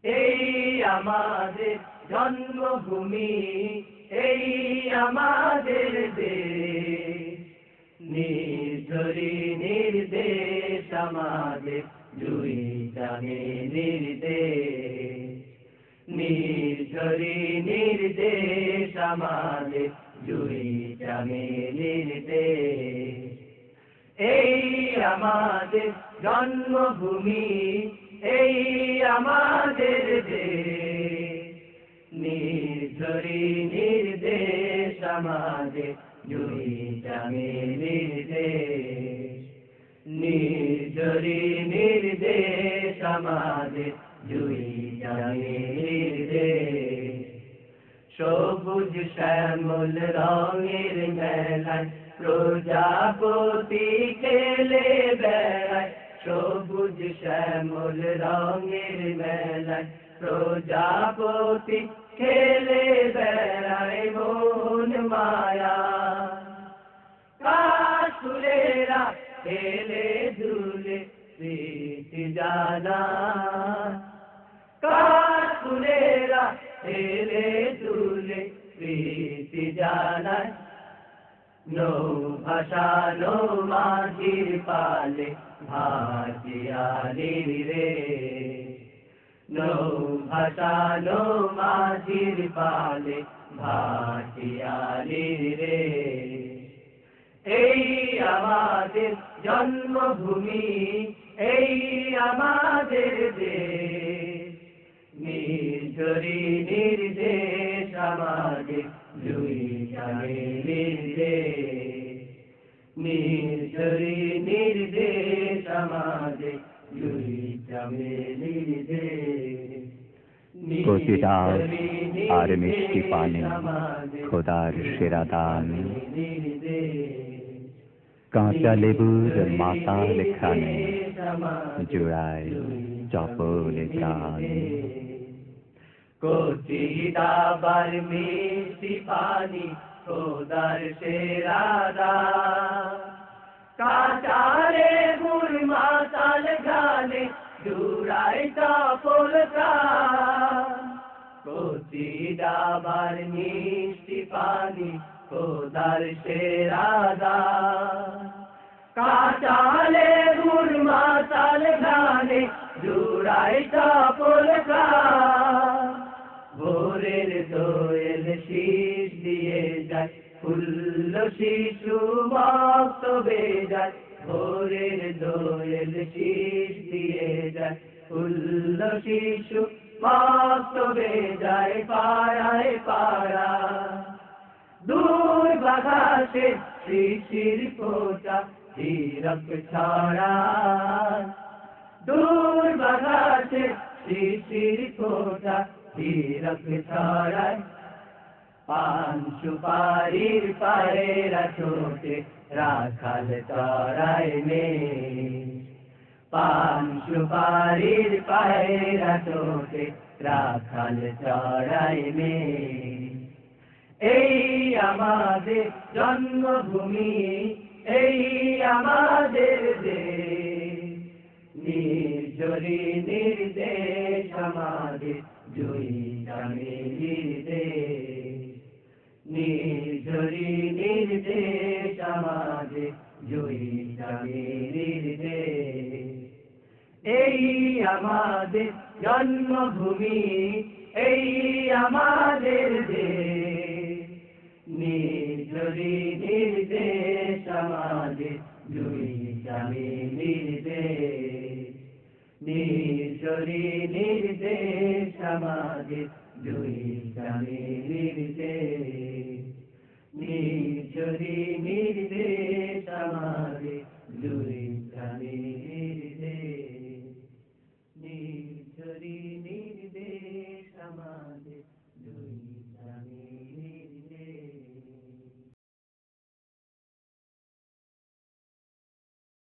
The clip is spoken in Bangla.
এই আমাদের জন্মভূমি, এই আমাদের দেশ, নির্ঝরি নির্দেশ আমাদের দুই জানে নির্দেশ, নির্ঝরি নির্দেশ আমাদের দুই জানে নির্দেশ। এই আমাদের জন্মভূমি, এই আমাদের দেশ, নির্ঝরি নির্দেশ আমাদের দুই জানে নির্দেশ, নির্ঝরি নির্দেশ আমাদের দুই জানে নির্দেশ। সবুজ শ্যামল রঙের মেলায় প্রজাপতি খেলে বেড়ায়, সবুজ শ্যামল রঙের মেলায় প্রজাপতি খেলে বেড়ায় মন মায়া। কাশফুলেরা খেলে দুলে প্রীতি জানায়, কাশফুলেরা খেলে দুলে প্রীতি জানায়। নৌভাষা নৌমাঝির পালে ভাটিয়ালির রে, নৌভাষা নৌমাঝির পালে ভাটিয়ালির রে। এই আমাদের জন্মভূমি, এই আমাদের দেশ, নির্ঝরি নির্দেশ আমাদের দুই জানে নির্দেশ, নির্ঝরি নির্দেশ আমাদের দুই জানে নির্দেশ। কচি ডাব আর মিষ্টি পানি খোদার সেরা দান, কাঁচা লেবুর মাতাল খানে জোড়ায় চপলে প্রাণ। কচি ডাব আর মিষ্টি পানি খোদার সেরা দান, কাঁচা লেবুর মাতাল খানে জোড়ায় চপলে প্রাণ। কচি ডাব আর মিষ্টি পানি খোদার সেরা দান, কাঁচা লেবুর মাতাল খানে জোড়ায় চপলে প্রাণ। ভোরের দোয়েল শীষ দিয়ে যায় ফুল্ল শিশু মক্ত বেজায়, ভোরের দোয়েল শীষ দিয়ে যায় ফুল্ল শিশু মক্ত বেজায় পাড়ায় পাড়া। দূর বাতাসে শিশির ফোঁটা হীরক ছড়ায়, দূর বাতাসে শিশির ফোঁটা হীরক ছড়ায়। পান সুপারির পায়েরা ছোটে রাখাল চড়ায় মেয়ে, পান সুপারির পায়েরা ছোটে রাখাল চড়ায় মেয়ে। এই আমাদের জন্মভূমি, এই আমাদের দেশ, নির্ঝরি নির্দেশ আমাদের দুই জানে নির্দেশ, নির্ঝরি নির্দেশ আমাদের দুই জানে নির্দেশ। এই আমাদের জন্মভূমি, এই আমাদের দেশ, নির্ঝরি নির্দেশ আমাদের দুই জানে নির্দেশ, নির্ঝরি নির্দেশ আমাদের দুই জানে নির্দেশ।